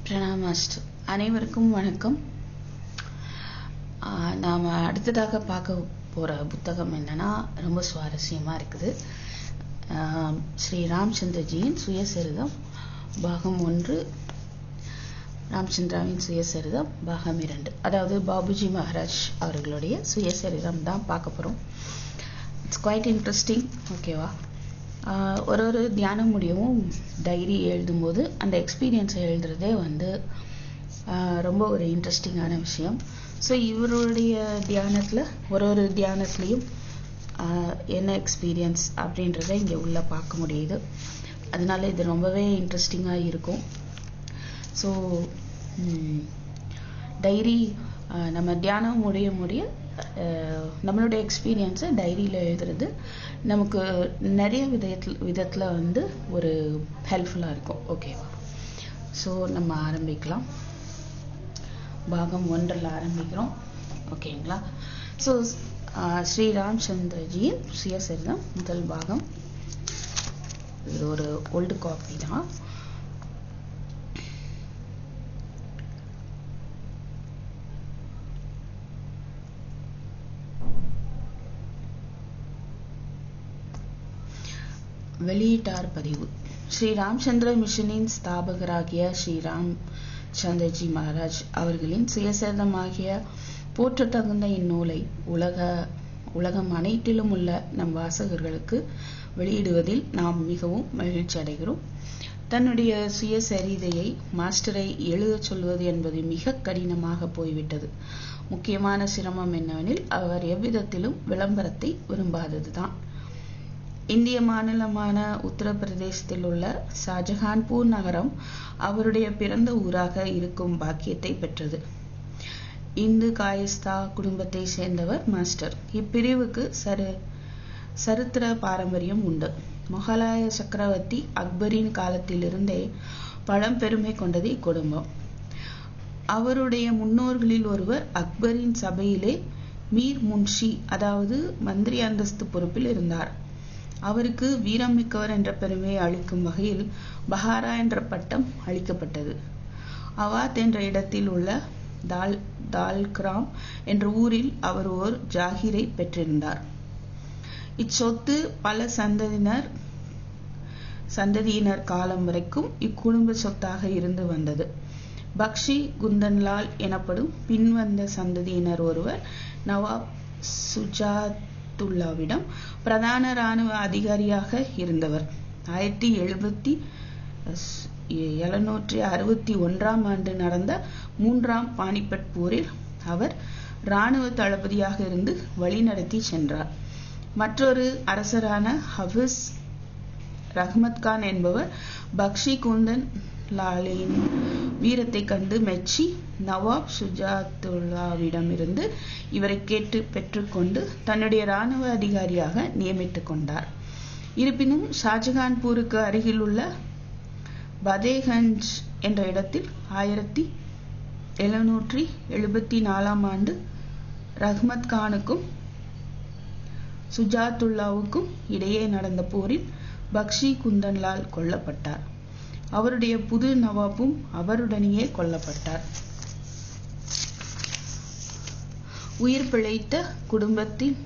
பிரணாமாஸ்து. அனைவருக்கும் வணக்கம். நாம் அடுத்ததாக பார்க்க போகிற புத்தகம் என்னன்னா ரொம்ப சுவாரஸ்யமாக இருக்குது. ஸ்ரீ ராமச்சந்திரஜியின் சுயசரிதம் பாகம் 1, ராமச்சந்திராவின் சுயசரிதம் பாகம் 2, அதாவது பாபுஜி மகாராஜ் அவர்களுடைய சுயசரிதம் தான் பார்க்க போகிறோம். It's quite interesting. ஓகேவா? ஒரு தியானம் முடியவும் டைரி எழுதும்போது அந்த எக்ஸ்பீரியன்ஸை எழுதுறதே ரொம்ப ஒரு இன்ட்ரெஸ்டிங்கான விஷயம். ஸோ இவருடைய தியானத்தில் ஒரு தியானத்துலேயும் என்ன எக்ஸ்பீரியன்ஸ் அப்படின்றத இங்கே உள்ள பார்க்க முடியுது. அதனால இது ரொம்பவே இன்ட்ரெஸ்டிங்காக இருக்கும். ஸோ டைரி நம்ம தியானம் முடிய நம்மளுடைய எக்ஸ்பீரியன்ஸை டைரியில் எழுதுறது நமக்கு நிறைய விதத்தில் ஒரு ஹெல்ப்ஃபுல்லாக இருக்கும். ஓகேவா? ஸோ நம்ம ஆரம்பிக்கலாம். பாகம் 1 ஆரம்பிக்கிறோம். ஓகேங்களா? ஸோ ஸ்ரீ ராமச்சந்திரஜியின் சுயசரிதம் முதல் பாகம். இது ஒரு ஓல்டு காப்பி தான். வெளியீட்டார் பதிவு. ஸ்ரீ ராமச்சந்திர மிஷனின் ஸ்தாபகராகிய ஸ்ரீ ராமச்சந்திரஜி மகாராஜ் அவர்களின் சுயசரிதமாகிய போற்றத்தகுந்த இந்நூலை உலகம் அனைத்திலும் உள்ள நம் வாசகர்களுக்கு வெளியிடுவதில் நாம் மிகவும் மகிழ்ச்சி அடைகிறோம். தன்னுடைய சுயசரிதையை மாஸ்டரை எழுதச் சொல்வது என்பது மிக கடினமாக போய்விட்டது. முக்கியமான சிரமம் என்னவெனில் அவர் எவ்விதத்திலும் விளம்பரத்தை விரும்பாததுதான். இந்திய மாநிலமான உத்தரப்பிரதேசத்தில் உள்ள ஷாஜஹான்பூர் நகரம் அவருடைய பிறந்த ஊராக இருக்கும் பாக்கியத்தை பெற்றது. இந்து காயஸ்தா குடும்பத்தை சேர்ந்தவர் மாஸ்டர். இப்பிரிவுக்கு சரித்திர பாரம்பரியம் உண்டு. முகலாய சக்கரவர்த்தி அக்பரின் காலத்திலிருந்தே பழம்பெருமை கொண்டது இக்குடும்பம். அவருடைய முன்னோர்களில் ஒருவர் அக்பரின் சபையிலே மீர் முன்ஷி, அதாவது மந்திரி அந்தஸ்து பொறுப்பில் இருந்தார். அவருக்கு வீரம் மிக்கவர் என்ற பெருமையை அளிக்கும் வகையில் பஹாரா என்ற பட்டம் அளிக்கப்பட்டது. அவாத் என்ற இடத்தில் உள்ள தால்கிராம் என்ற ஊரில் அவர் ஓர் ஜாகிரை பெற்றிருந்தார். இச்சொத்து பல சந்ததியினர் காலம் வரைக்கும் இக்குடும்ப சொத்தாக இருந்து வந்தது. பக்ஷி குந்தன்லால் எனப்படும் பின்வந்த சந்ததியினர் ஒருவர் நவாப் சுஜாத்துல்லாவிடம் பிரதான இராணுவ அதிகாரியாக இருந்தவர். 1761 ஆண்டு நடந்த 3ஆம் பானிபட் போரில் அவர் இராணுவ தளபதியாக இருந்து வழிநடத்தி சென்றார். மற்றொரு அரசரான ஹஃபிஸ் ரஹ்மத் கான் என்பவர் பக்ஷி குந்தன் லாலின் வீரத்தை கண்டு மெச்சி நவாப் சுஜாத்துல்லாவிடமிருந்து இவரை பெற்றுக்கொண்டு தன்னுடைய இராணுவ அதிகாரியாக நியமித்துக் கொண்டார். இருப்பினும் ஷாஜகான்பூருக்கு அருகில் உள்ள பதேகஞ்ச் என்ற இடத்தில் 1774 ஆண்டு ரஹ்மத் கானுக்கும் சுஜாத்துல்லாவுக்கும் இடையே நடந்த போரில் பக்ஷி குந்தன்லால் கொல்லப்பட்டார். அவருடைய புது நவாப்பும் அவருடனேயே கொல்லப்பட்டார். உயிர் பிழைத்த குடும்பத்தில்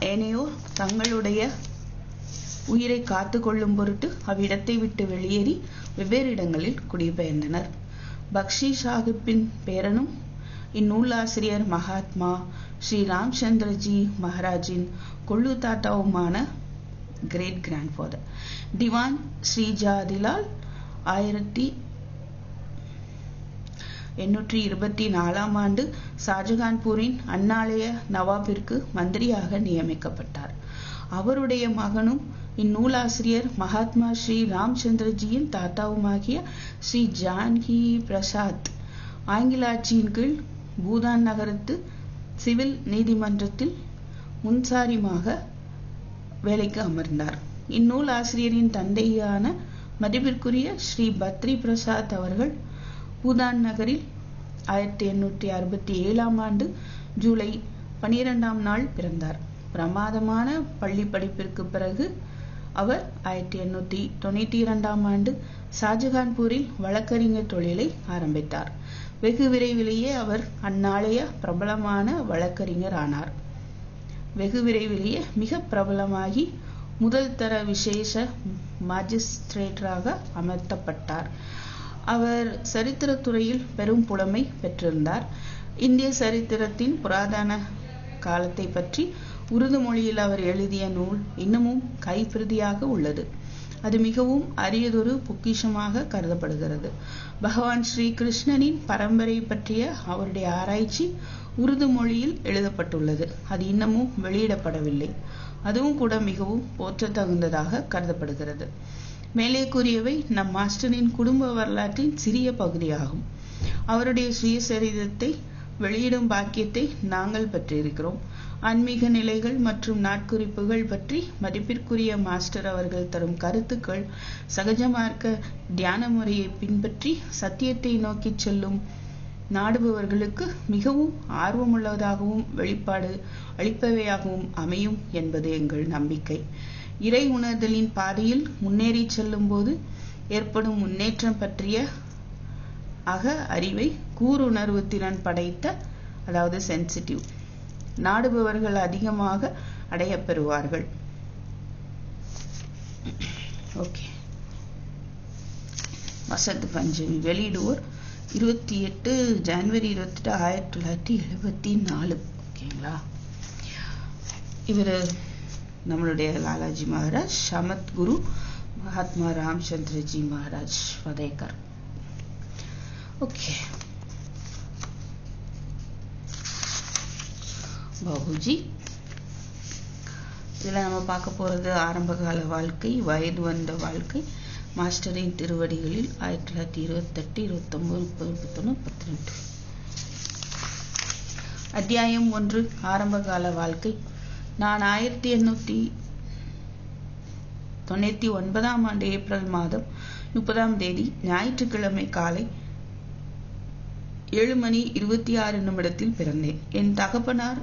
ஏனையோர் தங்களுடைய உயிரை காத்து கொள்ளும் பொருட்டு அவ்விடத்தை விட்டு வெளியேறி வெவ்வேறு இடங்களில் குடிபெயர்ந்தனர். பக்ஷி சாஹிப்பின் பேரனும் இந்நூலாசிரியர் மகாத்மா ஸ்ரீ ராமச்சந்திரஜி மகாராஜின் கொள்ளு தாத்தாவுமான கிரேட் கிராண்ட்ஃபாதர் திவான் ஸ்ரீஜாதிலால் 1824 ஆண்டு ஷாஜகான்பூரின் அந்நாளைய நவாபிற்கு மந்திரியாக நியமிக்கப்பட்டார். அவருடைய மகனும் இந்நூலாசிரியர் மகாத்மா ஸ்ரீ ராமச்சந்திரஜியின் தாத்தாவுமாகிய ஸ்ரீ ஜானகி பிரசாத் ஆங்கில ஆட்சியின் கீழ் பூதான் நகரத்து சிவில் நீதிமன்றத்தில் முன்சாரிமாக வேலைக்கு அமர்ந்தார். இந்நூல் ஆசிரியரின் தந்தையான மதிப்பிற்குரிய ஸ்ரீ பத்ரி பிரசாத் அவர்கள் பூதான் நகரில் 1867 ஆண்டு ஜூலை 12ஆம் நாள் பிறந்தார். பிரமாதமான பள்ளி படிப்பிற்கு பிறகு அவர் 1892 ஆண்டு ஷாஜகான்பூரில் வழக்கறிஞர் தொழிலை ஆரம்பித்தார். வெகு விரைவிலேயே அவர் அந்நாளைய பிரபலமான வழக்கறிஞர் ஆனார். வெகு விரைவிலேயே மிக பிரபலமாகி முதல் தர விசேஷ மாஜிஸ்ட்ரேட்டராக அமர்த்தப்பட்டார். அவர் சரித்திரத்துறையில் பெரும் புலமை பெற்றிருந்தார். இந்திய சரித்திரத்தின் புராதன காலத்தை பற்றி உருது மொழியில் அவர் எழுதிய நூல் இன்னமும் கைப்பிரதியாக உள்ளது. அது மிகவும் அரியதொரு பொக்கிஷமாக கருதப்படுகிறது. பகவான் ஸ்ரீ கிருஷ்ணனின் பரம்பரை பற்றிய அவருடைய ஆராய்ச்சி உருது மொழியில் எழுதப்பட்டுள்ளது. அது இன்னமும் வெளியிடப்படவில்லை. அதுவும் கூட மிகவும் போற்றத்தகுந்ததாக கருதப்படுகிறது. மேலே கூறியவை நம் மாஸ்டரின் குடும்ப வரலாற்றின் சிறிய பகுதியாகும். அவருடைய சுயசரிதத்தை வெளியிடும் பாக்கியத்தை நாங்கள் பெற்றிருக்கிறோம். ஆன்மீக நிலைகள் மற்றும் நாட்குறிப்புகள் பற்றி மதிப்பிற்குரிய மாஸ்டர் அவர்கள் தரும் கருத்துக்கள் சகஜ மார்க்க தியான முறையை பின்பற்றி சத்தியத்தை நோக்கி செல்லும் நாடுபவர்களுக்கு மிகவும் ஆர்வமுள்ளதாகவும் வெளிப்பாடு அளிப்பவையாகவும் அமையும் என்பது எங்கள் நம்பிக்கை. இறை உணர்தலின் பாதையில் முன்னேறி செல்லும் போது ஏற்படும் முன்னேற்றம் பற்றிய அக அறிவை கூருணர்வு திறன் படைத்த, அதாவது சென்சிட்டிவ் நாடுபவர்கள் அதிகமாக அடையப் பெறுவார்கள். ஓகே, வசந்த் பஞ்சமி வெளியிடுவோர் 28 ஜனவரி 28, 1974. ஓகேங்களா. இவர் நம்மளுடைய லாலாஜி மகாராஜ், சமத் குரு மகாத்மா ராமச்சந்திரஜி மகாராஜ் வதேகர். ஓகே, பாபுஜி. இதில் நம்ம பார்க்க போகிறது ஆரம்பகால வாழ்க்கை, வயது வந்த வாழ்க்கை, மாஸ்டரின் திருவடிகளில் 1928, 29, 30, 31, 12. அத்தியாயம் 1. ஆரம்பகால வாழ்க்கை. நான் 1899 ஆண்டு ஏப்ரல் மாதம் 30ஆம் தேதி ஞாயிற்றுக்கிழமை காலை 7:26 பிறந்தேன். என் தகப்பனார்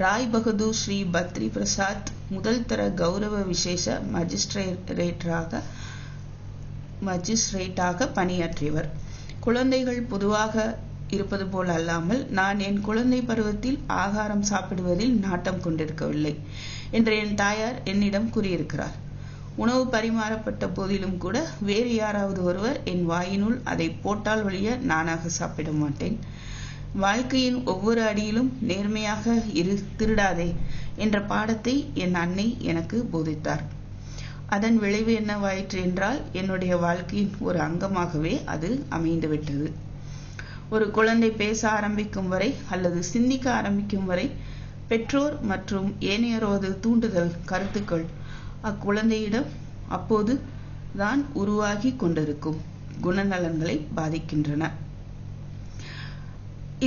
ராய் பகதூர் ஸ்ரீ பத்ரி பிரசாத் முதல் தர கௌரவ விசேஷ மஜிஸ்ட்ரேட்டாக பணியாற்றியவர். குழந்தைகள் பொதுவாக இருப்பது போல் அல்லாமல் நான் என் குழந்தை பருவத்தில் ஆகாரம் சாப்பிடுவதில் நாட்டம் கொண்டிருக்கவில்லை என்று என் தாயார் என்னிடம் கூறியிருக்கிறார். உணவு பரிமாறப்பட்ட போதிலும் கூட வேறு யாராவது ஒருவர் என் வாயினுள் அதை போட்டால் வழிய நானாக சாப்பிட மாட்டேன். வாழ்க்கையின் ஒவ்வொரு அடியிலும் நேர்மையாக இரு, திருடாதே என்ற பாடத்தை என் அன்னை எனக்கு போதித்தார். அதன் விளைவு என்னவாயிற்று என்றால் என்னுடைய வாழ்க்கையின் ஒரு அங்கமாகவே அது அமைந்துவிட்டது. ஒரு குழந்தை பேச ஆரம்பிக்கும் வரை அல்லது சிந்திக்க ஆரம்பிக்கும் வரை பெற்றோர் மற்றும் ஏனையரோடு தூண்டுதல் கருத்துக்கள் அக்குழந்தையிடம் அப்போது தான் உருவாகி கொண்டிருக்கும் குணநலன்களை பாதிக்கின்றன.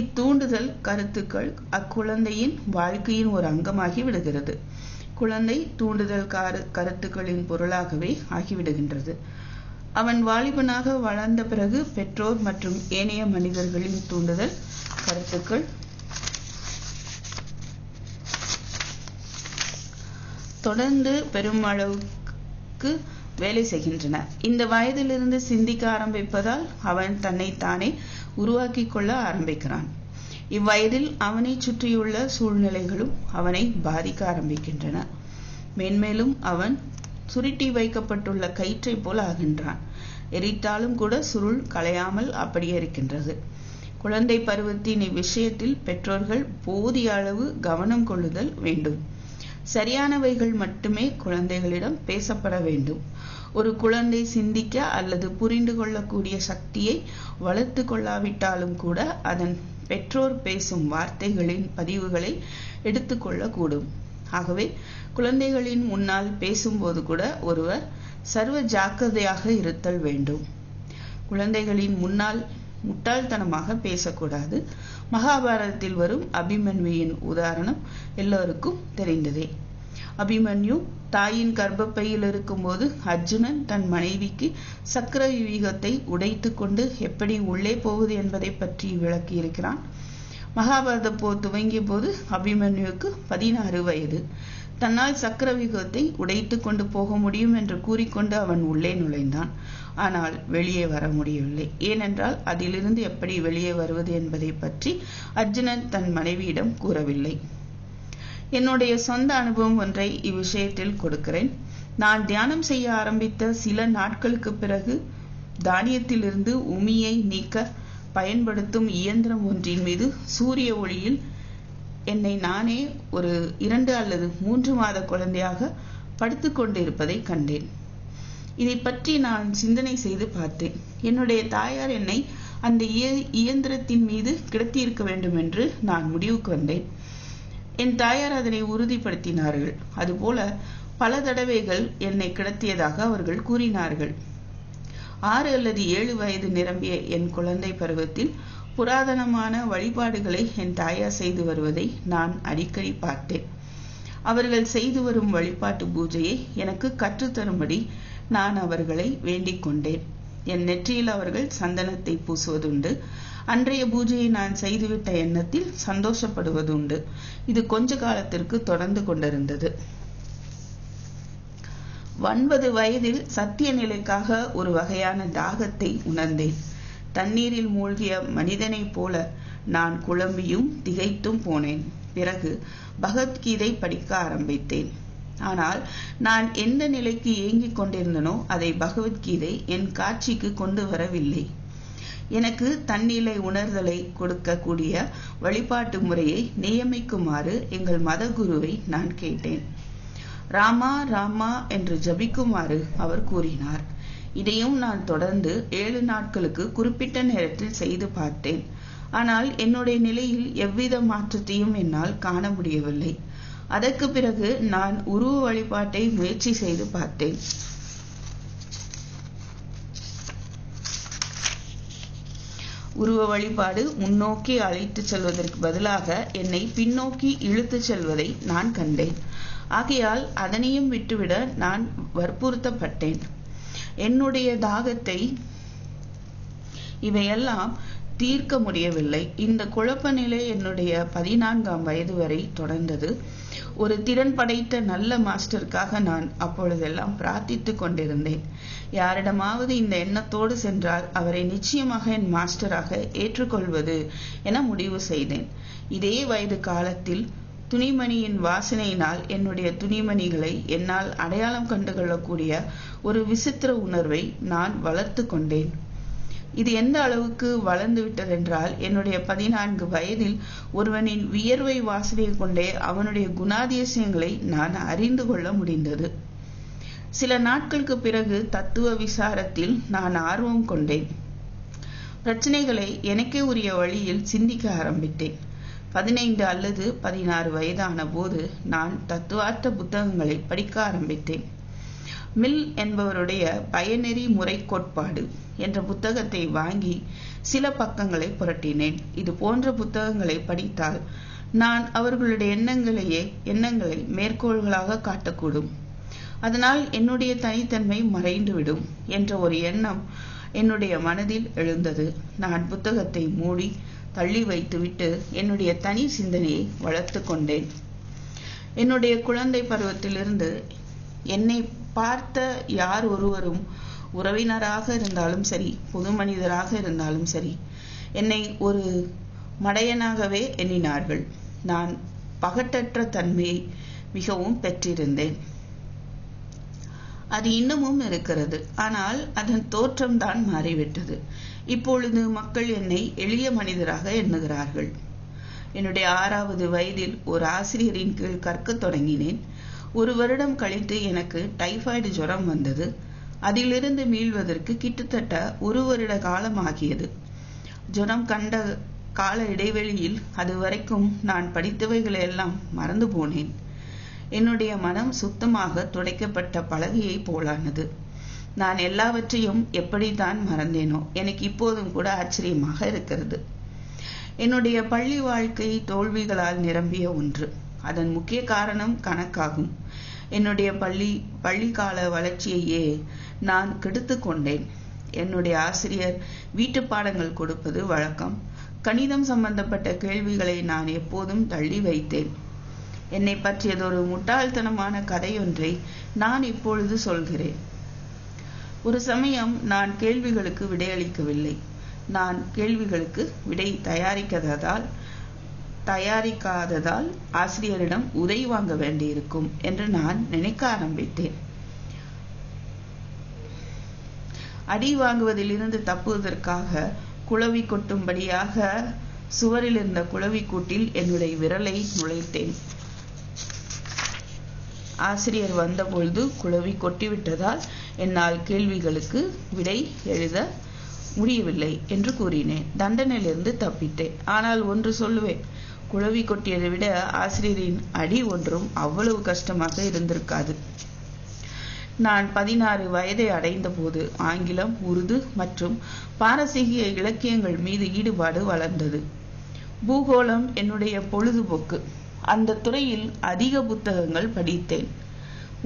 இத்தூண்டுதல் கருத்துக்கள் அக்குழந்தையின் வாழ்க்கையின் ஒரு அங்கமாகி விடுகிறது. குழந்தை தூண்டுதல் கருத்துக்களின் பொருளாகவே ஆகிவிடுகின்றது. அவன் வாலிபனாக வளர்ந்த பிறகு பெற்றோர் மற்றும் ஏனைய மனிதர்களின் தூண்டுதல் கருத்துக்கள் தொடர்ந்து பெருமளவுக்கு வேலை செய்கின்றன. இந்த வயதிலிருந்து சிந்திக்க ஆரம்பிப்பதால் அவன் தன்னை தானே உருவாக்கி கொள்ள ஆரம்பிக்கிறான். இவ்வயதில் அவனை சுற்றியுள்ள சூழ்நிலைகளும் அவனை பாதிக்க ஆரம்பிக்கின்றன. மேன்மேலும் அவன் சுருட்டி வைக்கப்பட்டுள்ள கயிற்றை போல் ஆகின்றான். எரித்தாலும் கூட சுருள் களையாமல் அப்படியே இருக்கின்றது. குழந்தை பருவத்தின் இவ்விஷயத்தில் பெற்றோர்கள் போதிய அளவு கவனம் கொள்ளுதல் வேண்டும். சரியானவைகள் மட்டுமே குழந்தைகளிடம் பேசப்பட வேண்டும். ஒரு குழந்தை சிந்திக்க அல்லது புரிந்து கொள்ளக்கூடிய சக்தியை வளர்த்து கொள்ளாவிட்டாலும் கூட அதன் பெற்றோர் பேசும் வார்த்தைகளின் பதிவுகளை எடுத்துக்கொள்ளக்கூடும். ஆகவே குழந்தைகளின் முன்னால் பேசும்போது கூட ஒருவர் சர்வ ஜாக்கிரதையாக இருத்தல் வேண்டும். குழந்தைகளின் முன்னால் முட்டாள்தனமாக பேசக்கூடாது. மகாபாரதத்தில் வரும் அபிமன்யுவின் உதாரணம் எல்லோருக்கும் தெரிந்ததே. அபிமன்யு தாயின் கர்ப்பப்பையில் இருக்கும்போது அர்ஜுனன் தன் மனைவிக்கு சக்கர வியூகத்தை உடைத்து கொண்டு எப்படி உள்ளே போவது என்பதை பற்றி விளக்கியிருக்கிறான். மகாபாரத போர் துவங்கிய போது அபிமன்யுவுக்கு 16 வயது. தன்னால் சக்கர வியூகத்தை உடைத்து கொண்டு போக முடியும் என்று கூறிக்கொண்டு அவன் உள்ளே நுழைந்தான். ஆனால் வெளியே வர முடியவில்லை. ஏனென்றால் அதிலிருந்து எப்படி வெளியே வருவது என்பதை பற்றி அர்ஜுனன் தன் மனைவியிடம் கூறவில்லை. என்னுடைய சொந்த அனுபவம் ஒன்றை இவ்விஷயத்தில் கொடுக்கிறேன். நான் தியானம் செய்ய ஆரம்பித்த சில நாட்களுக்கு பிறகு தானியத்திலிருந்து உமியை நீக்க பயன்படுத்தும் இயந்திரம் ஒன்றின் மீது சூரிய ஒளியில் என்னை நானே ஒரு 2 அல்லது 3 மாத குழந்தையாக படுத்து கொண்டிருப்பதை கண்டேன். இதை பற்றி நான் சிந்தனை செய்து பார்த்தேன். என்னுடைய தாயார் என்னை அந்த இயந்திரத்தின் மீது கிடத்தியிருக்க வேண்டும் என்று நான் முடிவுக்கு வந்தேன். என் தாயார் அதனை உறுதிப்படுத்தினார்கள். அதுபோல பல தடவைகள் என்னை கிடத்தியதாக அவர்கள் கூறினார்கள். 6 அல்லது 7 வயது நிரம்பிய என் குழந்தை பருவத்தில் புராதனமான வழிபாடுகளை என் தாயார் செய்து வருவதை நான் அடிக்கடி பார்த்தேன். அவர்கள் செய்து வரும் வழிபாட்டு பூஜையை எனக்கு கற்றுத்தரும்படி நான் அவர்களை வேண்டிக் கொண்டேன். என் நெற்றியில் அவர்கள் சந்தனத்தை பூசுவதுண்டு. அன்றைய பூஜையை நான் செய்துவிட்ட எண்ணத்தில் சந்தோஷப்படுவதுண்டு. இது கொஞ்ச காலத்திற்கு தொடர்ந்து கொண்டிருந்தது. 9 வயதில் சத்திய நிலைக்காக ஒரு வகையான தாகத்தை உணர்ந்தேன். தண்ணீரில் மூழ்கிய மனிதனைப் போல நான் குழம்பியும் திகைத்தும் போனேன். பிறகு பகவத்கீதை படிக்க ஆரம்பித்தேன். ஆனால் நான் எந்த நிலைக்கு ஏங்கிக் கொண்டிருந்தனோ அதை பகவத்கீதை என் காட்சிக்கு கொண்டு வரவில்லை. எனக்கு தன்னிலை உணர்தலை கொடுக்கக்கூடிய வழிபாட்டு முறையை நியமிக்குமாறு எங்கள் மத குருவை நான் கேட்டேன். ராமா ராமா என்று ஜபிக்குமாறு அவர் கூறினார். இதையும் நான் தொடர்ந்து 7 நாட்களுக்கு குறிப்பிட்ட நேரத்தில் செய்து பார்த்தேன். ஆனால் என்னுடைய நிலையில் எவ்வித மாற்றத்தையும் என்னால் காண முடியவில்லை. அதற்கு பிறகு நான் உருவ வழிபாட்டை முயற்சி செய்து பார்த்தேன். உருவ வழிபாடு முன்னோக்கி அழைத்து செல்வதற்கு பதிலாக என்னை பின்னோக்கி இழுத்து செல்வதை நான் கண்டேன். ஆகையால் அதனையும் விட்டுவிட நான் வற்புறுத்தப்பட்டேன். என்னுடைய தாகத்தை இவையெல்லாம் தீர்க்க முடியவில்லை. இந்த குழப்ப நிலை என்னுடைய 14ஆம் வயது வரை தொடர்ந்தது. ஒரு திறன் படைத்த நல்ல மாஸ்டருக்காக நான் அப்பொழுதெல்லாம் பிரார்த்தித்து கொண்டிருந்தேன். யாரிடமாவது இந்த எண்ணத்தோடு சென்றால் அவரை நிச்சயமாக என் மாஸ்டராக ஏற்றுக்கொள்வது என முடிவு செய்தேன். இதே வயது காலத்தில் துணிமணியின் வாசனையினால் என்னுடைய துணிமணிகளை என்னால் அடையாளம் கண்டுகொள்ளக்கூடிய ஒரு விசித்திர உணர்வை நான் வளர்த்து கொண்டேன். இது எந்த அளவுக்கு வளர்ந்து விட்டதென்றால் என்னுடைய 14 வயதில் ஒருவனின் வியர்வை வாசனையை கொண்டே அவனுடைய குணாதிசயங்களை நான் அறிந்து கொள்ள முடிந்தது. சில நாட்களுக்கு பிறகு தத்துவ விசாரத்தில் நான் ஆர்வம் கொண்டேன். பிரச்சனைகளை எனக்கே உரிய வழியில் சிந்திக்க ஆரம்பித்தேன். 15 அல்லது 16 வயதான போது நான் தத்துவார்த்த புத்தகங்களை படிக்க ஆரம்பித்தேன். மில் என்பவருடைய பயனெறி முறை கோட்பாடு என்ற புத்தகத்தை வாங்கி சில பக்கங்களை புரட்டினேன். இது போன்ற புத்தகங்களை படித்தால் நான் அவர்களுடைய எண்ணங்களை மேற்கோள்களாக காட்டக்கூடும். அதனால் என்னுடைய தனித்தன்மை மறைந்துவிடும் என்ற ஒரு எண்ணம் என்னுடைய மனதில் எழுந்தது. நான் புத்தகத்தை மூடி தள்ளி வைத்துவிட்டு என்னுடைய தனி சிந்தனையை வளர்த்து கொண்டேன். என்னுடைய குழந்தை பருவத்திலிருந்து என்னை பார்த்த யார் ஒருவரும், உறவினராக இருந்தாலும் சரி, பொது மனிதராக இருந்தாலும் சரி, என்னை ஒரு மடையனாகவே எண்ணினார்கள். நான் பகட்டற்ற தன்மையை மிகவும் பெற்றிருந்தேன். அது இன்னமும் இருக்கிறது. ஆனால் அதன் தோற்றம்தான் மாறிவிட்டது. இப்பொழுது மக்கள் என்னை எளிய மனிதராக எண்ணுகிறார்கள். என்னுடைய 6வது வயதில் ஒரு ஆசிரியரின் கீழ் கற்க தொடங்கினேன். 1 வருடம் கழித்து எனக்கு டைபாய்டு ஜுரம் வந்தது. அதிலிருந்து மீள்வதற்கு கிட்டத்தட்ட 1 வருட காலம் ஆகியது. ஜுரம் கண்ட கால இடைவெளியில் அது வரைக்கும் நான் படித்தவைகளெல்லாம் மறந்து போனேன். என்னுடைய மனம் சுத்தமாக துடைக்கப்பட்ட பலகையை போலானது. நான் எல்லாவற்றையும் எப்படித்தான் மறந்தேனோ எனக்கு இப்போதும் கூட ஆச்சரியமாக இருக்கிறது. என்னுடைய பள்ளி வாழ்க்கை தோல்விகளால் நிரம்பிய ஒன்று. அதன் முக்கிய காரணம் கணக்காகும். என்னுடைய பள்ளி கால வளர்ச்சியையே நான் கெடுத்து கொண்டேன். என்னுடைய ஆசிரியர் வீட்டு பாடங்கள் கொடுப்பது வழக்கம். கணிதம் சம்பந்தப்பட்ட கேள்விகளை நான் எப்போதும் தள்ளி வைத்தேன். என்னை பற்றியதொரு முட்டாள்தனமான கதையொன்றை நான் இப்பொழுது சொல்கிறேன். ஒரு சமயம் நான் கேள்விகளுக்கு விடையளிக்கவில்லை. நான் கேள்விகளுக்கு விடை தயாரிக்காததால் ஆசிரியரிடம் உதவி வாங்க வேண்டியிருக்கும் என்று நான் நினைக்க ஆரம்பித்தேன். அடி வாங்குவதிலிருந்து தப்புவதற்காக குளவி கொட்டும்படியாக சுவரில் இருந்த குளவி கூட்டில் என்னுடைய விரலை நுழைத்தேன். ஆசிரியர் வந்தபொழுது குளவி கொட்டிவிட்டதால் என்னால் கேள்விகளுக்கு விடை எழுத முடியவில்லை என்று கூறினேன். தண்டனையிலிருந்து தப்பித்தேன். ஆனால் ஒன்று சொல்லுவேன், குளவி கொட்டியதை விட ஆசிரியரின் அடி ஒன்றும் அவ்வளவு கஷ்டமாக இருந்திருக்காது. நான் 16 வயதை அடைந்த போது ஆங்கிலம், உருது மற்றும் பாரசீக இலக்கியங்கள் மீது ஈடுபாடு வளர்ந்தது. பூகோளம் என்னுடைய பொழுதுபோக்கு. அந்த துறையில் அதிக புத்தகங்கள் படித்தேன்.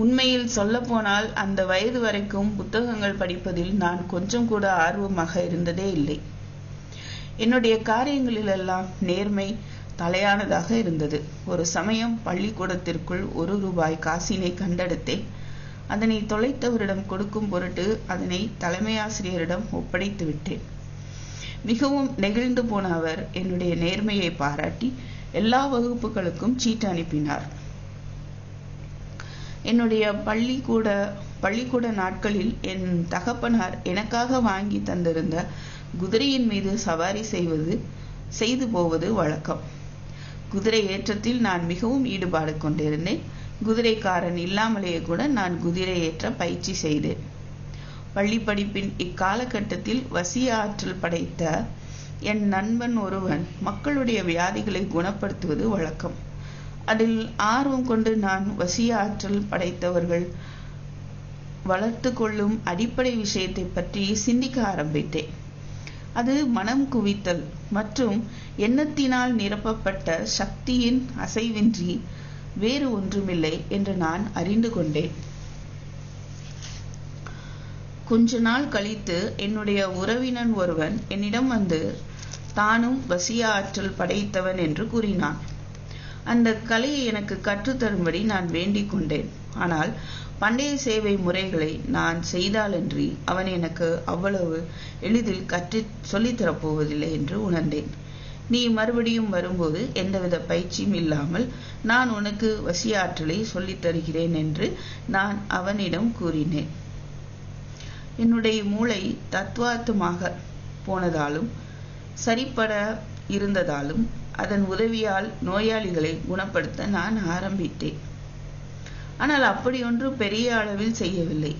உண்மையில் சொல்லப்போனால் அந்த வயது வரைக்கும் புத்தகங்கள் படிப்பதில் நான் கொஞ்சம் கூட ஆர்வமாக இருந்ததே இல்லை. என்னுடைய காரியங்களிலெல்லாம் நேர்மை தலையானதாக இருந்தது. ஒரு சமயம் பள்ளிக்கூடத்திற்குள் 1 ரூபாய் காசினை கண்டெடுத்தேன். அதனை தொலைத்தவரிடம் கொடுக்கும் பொருட்டு அதனை தலைமை ஆசிரியரிடம் ஒப்படைத்து விட்டேன். மிகவும் நெகிழ்ந்து போன அவர் என்னுடைய நேர்மையை பாராட்டி எல்லா வகுப்புகளுக்கும் சீட்டு அனுப்பினார். என்னுடைய பள்ளிக்கூட நாட்களில் என் தகப்பனார் எனக்காக வாங்கி தந்திருந்த குதிரையின் மீது சவாரி செய்து போவது வழக்கம். குதிரை ஏற்றத்தில் நான் மிகவும் ஈடுபாடு கொண்டிருந்தேன். குதிரைக்காரன் இல்லாமலேயே கூட நான் குதிரை ஏற்ற பயிற்சி செய்தேன். பள்ளி படிப்பின் இக்காலகட்டத்தில் வசிய ஆற்றல் படைத்த என் நண்பன் ஒருவன் மக்களுடைய வியாதிகளை குணப்படுத்துவது வழக்கம். அதில் ஆர்வம் கொண்டு நான் வசிய ஆற்றல் படைத்தவர்கள் வளர்த்து கொள்ளும் அடிப்படை விஷயத்தை பற்றி சிந்திக்க ஆரம்பித்தேன். அது மனம் குவித்தல் மற்றும் எண்ணத்தினால் நிரப்பப்பட்ட சக்தியின் அசைவின்றி வேறு ஒன்றுமில்லை என்று நான் அறிந்து கொண்டேன். கொஞ்ச நாள் கழித்து என்னுடைய உறவினன் ஒருவன் என்னிடம் வந்து தானும் வசிய ஆற்றல் படைத்தவன் என்று கூறினான். அந்த கலையை எனக்கு கற்றுத்தரும்படி நான் வேண்டிக் கொண்டேன். ஆனால் பண்டைய சேவை முறைகளை நான் செய்தாலன்றி அவன் எனக்கு அவ்வளவு எளிதில் சொல்லித்தரப்போவதில்லை என்று உணர்ந்தேன். நீ மறுபடியும் வரும்போது எந்தவித பயிற்சியும் இல்லாமல் நான் உனக்கு வசிய ஆற்றலை சொல்லித் தருகிறேன் என்று நான் அவனிடம் கூறினேன். என்னுடைய மூளை தத்துவார்த்தமாக போனதாலும் சரிப்பட இருந்ததாலும் அதன் உதவியால் நோயாளிகளை குணப்படுத்த நான் ஆரம்பித்தேன். ஆனால் அப்படியொன்று பெரிய அளவில் செய்யவில்லை.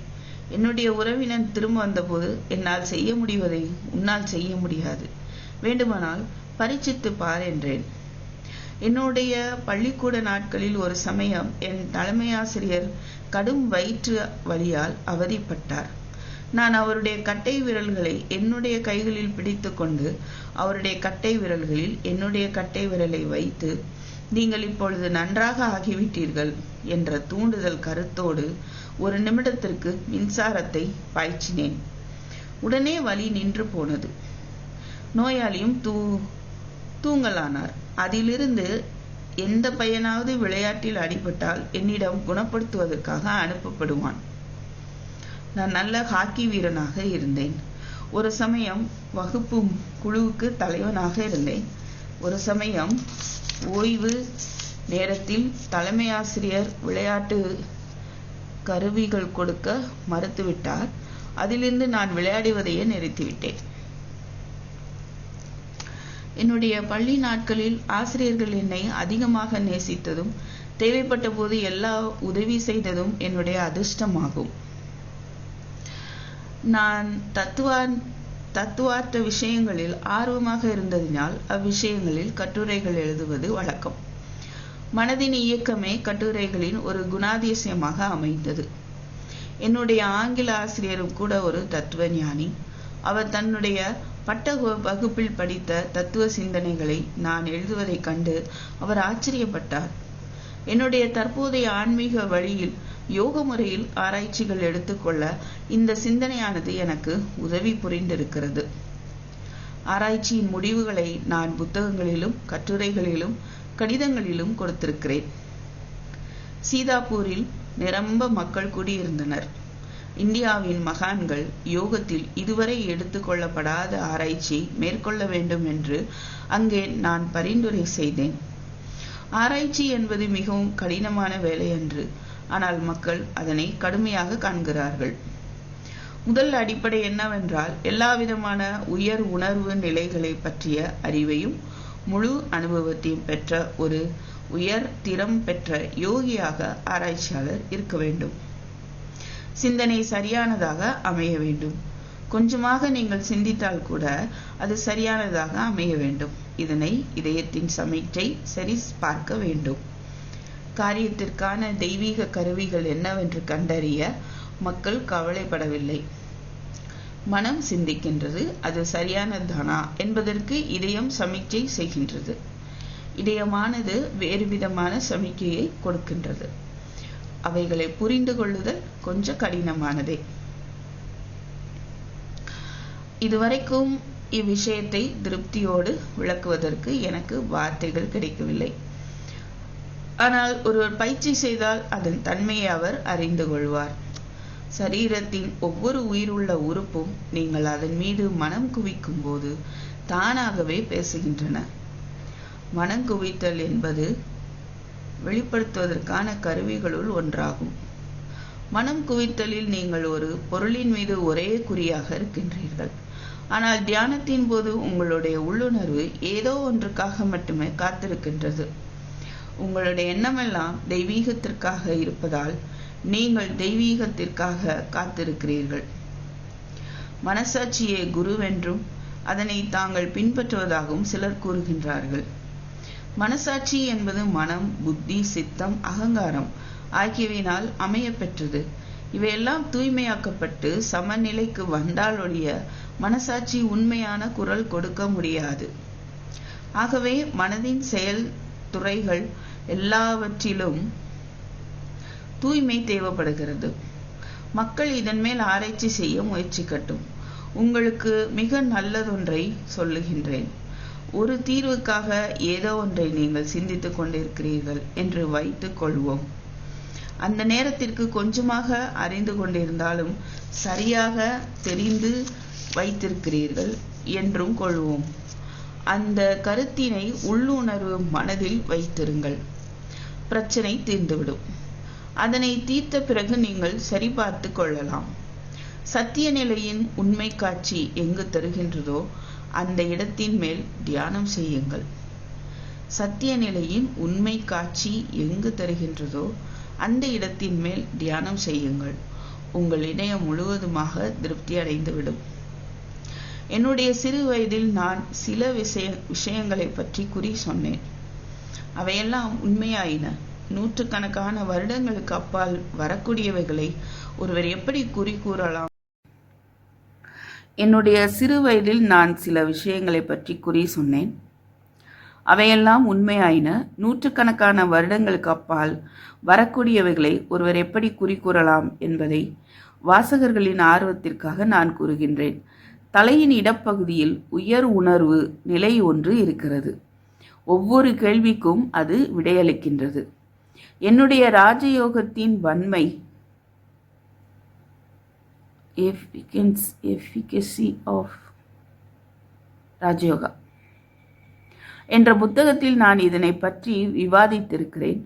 என்னுடைய உறவினன் திரும்ப வந்தபோது என்னால் செய்ய முடிவதை உன்னால் செய்ய முடியாது, வேண்டுமானால் பரீட்சித்து பார் என்றேன். என்னுடைய பள்ளிக்கூட நாட்களில் ஒரு சமயம் என் தலைமை ஆசிரியர் கடும் வயிற்று வலியால் அவதிப்பட்டார். நான் அவருடைய கட்டை விரல்களை என்னுடைய கைகளில் பிடித்து கொண்டு அவருடைய கட்டை விரல்களில் என்னுடைய கட்டை விரலை வைத்து, நீங்கள் இப்பொழுது நன்றாக ஆகிவிட்டீர்கள் என்ற தூண்டுதல் கருத்தோடு 1 நிமிடத்திற்கு மின்சாரத்தை பாய்ச்சினேன். உடனே வலி நின்று போனது. நோயாளியும் தூங்கலானார். அதிலிருந்து எந்த பையனாவது விளையாட்டில் அடிபட்டால் என்னிடம் குணப்படுத்துவதற்காக அனுப்பப்படுவான். நான் நல்ல ஹாக்கி வீரனாக இருந்தேன். ஒரு சமயம் வகுப்பு குழுவுக்கு தலைவனாக இருந்தேன். ஒரு சமயம் ஓய்வு நேரத்தில் தலைமை ஆசிரியர் விளையாட்டு கருவிகள் கொடுக்க மறுத்துவிட்டார். அதிலிருந்து நான் விளையாடுவதையே நிறுத்திவிட்டேன். என்னுடைய பள்ளி நாட்களில் ஆசிரியர்கள் என்னை அதிகமாக நேசித்ததும் தேவைப்பட்ட போது எல்லா உதவி செய்ததும் என்னுடைய அதிர்ஷ்டமாகும். நான் தத்துவார்த்த விஷயங்களில் ஆர்வமாக இருந்ததினால் அவ்விஷயங்களில் கட்டுரைகள் எழுதுவது வழக்கம். மனதின் இயக்கமே கட்டுரைகளின் ஒரு குணாதிசயமாக அமைந்தது. என்னுடைய ஆங்கில ஆசிரியரும் கூட ஒரு தத்துவ ஞானி. அவர் தன்னுடைய பட்ட வகுப்பில் படித்த தத்துவ சிந்தனைகளை நான் எழுதுவதைக் கண்டு அவர் ஆச்சரியப்பட்டார். என்னுடைய தற்போதைய ஆன்மீக வழியில் யோக முறையில் ஆராய்ச்சிகள் எடுத்துக்கொள்ள இந்த சிந்தனையானது எனக்கு உதவி புரிந்திருக்கிறது. ஆராய்ச்சியின் முடிவுகளை நான் புத்தகங்களிலும் கட்டுரைகளிலும் கடிதங்களிலும் கொடுத்திருக்கிறேன். சீதாப்பூரில் நிரம்ப மக்கள் குடியிருந்தனர். இந்தியாவின் மகான்கள் யோகத்தில் இதுவரை எடுத்துக்கொள்ளப்படாத ஆராய்ச்சி மேற்கொள்ள வேண்டும் என்று அங்கே நான் பரிந்துரை செய்தேன். ஆராய்ச்சி என்பது மிகவும் கடினமான வேலையன்று, ஆனால் மக்கள் அதனை கடுமையாக காண்கிறார்கள். முதல் அடிப்படை என்னவென்றால், எல்லாவிதமான உயர் உணர்வு நிலைகளை பற்றிய அறிவையும் முழு அனுபவத்தையும் பெற்ற ஒரு உயர் திறம் பெற்ற யோகியாக ஆராய்ச்சியாளர் இருக்க வேண்டும். சிந்தனை சரியானதாக அமைய வேண்டும். கொஞ்சமாக நீங்கள் சிந்தித்தால் கூட அது சரியானதாக அமைய வேண்டும். இதனை இதயத்தின் சமிக்ஞை சரி பார்க்க வேண்டும். காரியத்திற்கான தெய்வீக கருவிகள் என்னவென்று கண்டறிய மக்கள் கவலைப்படவில்லை. மனம் சிந்திக்கின்றது, அது சரியானதானா என்பதற்கு இதயம் சமிக்ஞை செய்கின்றது. இதயமானது வேறு விதமான சமிக்ஞையை கொடுக்கின்றது. அவைகளை புரிந்து கொள்ளுதல் கொஞ்சம் கடினமானதே. இதுவரைக்கும் இவ்விஷயத்தை திருப்தியோடு விளக்குவதற்கு எனக்கு வார்த்தைகள் கிடைக்கவில்லை. ஆனால் ஒருவர் பயிற்சி செய்தால் அதன் தன்மையை அவர் அறிந்து கொள்வார். சரீரத்தின் ஒவ்வொரு உயிருள்ள உறுப்பும் நீங்கள் அதன் மீது மனம் குவிக்கும் போது தானாகவே பேசுகின்றன. மனம் குவித்தல் என்பது வெளிப்படுத்துவதற்கான கருவிகளுள் ஒன்றாகும். மனம் குவித்தலில் நீங்கள் ஒரு பொருளின் மீது ஒரே குறியாக இருக்கின்றீர்கள். ஆனால் தியானத்தின் போது உங்களுடைய உள்ளுணர்வு ஏதோ ஒன்றுக்காக மட்டுமே காத்திருக்கின்றது. உங்களுடைய எண்ணமெல்லாம் தெய்வீகத்திற்காக இருப்பதால் நீங்கள் தெய்வீகத்திற்காக காத்திருக்கிறீர்கள். மனசாட்சியே குருவென்றும் அதனை தாங்கள் பின்பற்றுவதாகவும் சிலர் கூறுகின்றார்கள். மனசாட்சி என்பது மனம், புத்தி, சித்தம், அகங்காரம் ஆகியவையினால் அமைய பெற்றது. இவையெல்லாம் தூய்மையாக்கப்பட்டு சமநிலைக்கு வந்தால் ஒழிய மனசாட்சி உண்மையான குரல் கொடுக்க முடியாது. ஆகவே மனதின் செயல் துறைகள் எல்லாவற்றிலும் தூய்மை தேவைப்படுகிறது. மக்கள் இதன் மேல் ஆராய்ச்சி செய்ய முயற்சிக்கட்டும். உங்களுக்கு மிக நல்லதொன்றை சொல்லுகின்றேன். ஒரு தீர்வுக்காக ஏதோ ஒன்றை நீங்கள் சிந்தித்துக் கொண்டிருக்கிறீர்கள் என்று வைத்துக் கொள்வோம். அந்த நேரத்திற்கு கொஞ்சமாக அறிந்து கொண்டிருந்தாலும் சரியாக தெரிந்து வைத்திருக்கிறீர்கள் என்றும் கொள்வோம். அந்த கருத்தினை உள்ளுணர்வு மனதில் வைத்திருங்கள். பிரச்சனை தீர்ந்துவிடும். அதனை தீர்த்த பிறகு நீங்கள் சரிபார்த்து கொள்ளலாம். சத்திய நிலையின் உண்மை காட்சி எங்கு தருகின்றதோ அந்த இடத்தின் மேல் தியானம் செய்யுங்கள். சத்திய நிலையின் உண்மை காட்சி எங்கு தருகின்றதோ அந்த இடத்தின் மேல் தியானம் செய்யுங்கள். உங்கள் இதயம் முழுவதுமாக திருப்தி அடைந்துவிடும். என்னுடைய சிறு வயதில் நான் சில விஷயங்களை பற்றி குறி சொன்னேன். அவையெல்லாம் உண்மையாயின. நூற்றுக்கணக்கான வருடங்களுக்கு அப்பால் வரக்கூடியவைகளை ஒருவர் எப்படி குறி கூறலாம்? என்னுடைய சிறு வயதில் நான் சில விஷயங்களை பற்றி குறி சொன்னேன். அவையெல்லாம் உண்மையாயின. நூற்றுக்கணக்கான வருடங்களுக்கு அப்பால் வரக்கூடியவைகளை ஒருவர் எப்படி குறி கூறலாம் என்பதை வாசகர்களின் ஆர்வத்திற்காக நான் கூறுகின்றேன். தலையின் இடப்பகுதியில் உயர் உணர்வு நிலை ஒன்று இருக்கிறது. ஒவ்வொரு கேள்விக்கும் அது விடையளிக்கின்றது. என்னுடைய ராஜயோகத்தின் வன்மை efficacy of ராஜயோகா என்ற புத்தகத்தில் நான் இதனை பற்றி விவாதித்திருக்கிறேன்.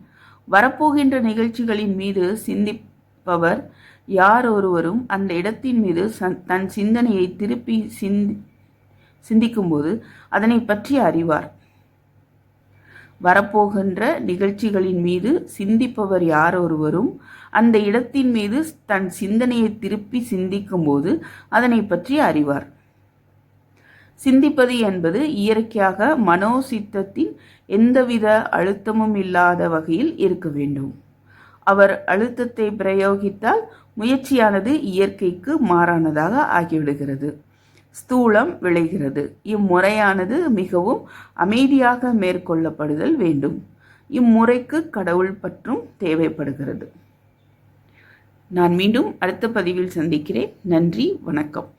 வரப்போகின்ற நிகழ்ச்சிகளின் மீது சிந்திப்பவர் யார் ஒருவரும் அந்த இடத்தின் மீது தன் சிந்தனையை திருப்பி சிந்திக்கும்போது அதனை பற்றி அறிவார். வரப்போகின்ற நிகழ்ச்சிகளின் மீது சிந்திப்பவர் யார் ஒருவரும் அந்த இடத்தின் மீது தன் சிந்தனையை திருப்பி சிந்திக்கும்போது அதனை பற்றி அறிவார். சிந்திப்பது என்பது இயற்கையாக மனோசித்தத்தின் எந்தவித அழுத்தமும் இல்லாத வகையில் இருக்க வேண்டும். அவர் அழுத்தத்தை பிரயோகித்தால் முயற்சியானது இயற்கைக்கு மாறானதாக ஆகிவிடுகிறது. ஸ்தூலம் விளைகிறது. இம்முறையானது மிகவும் அமைதியாக மேற்கொள்ளப்படுதல் வேண்டும். இம்முறைக்கு கடவுள் பற்றும் தேவைப்படுகிறது. நான் மீண்டும் அடுத்த பதிவில் சந்திக்கிறேன். நன்றி, வணக்கம்.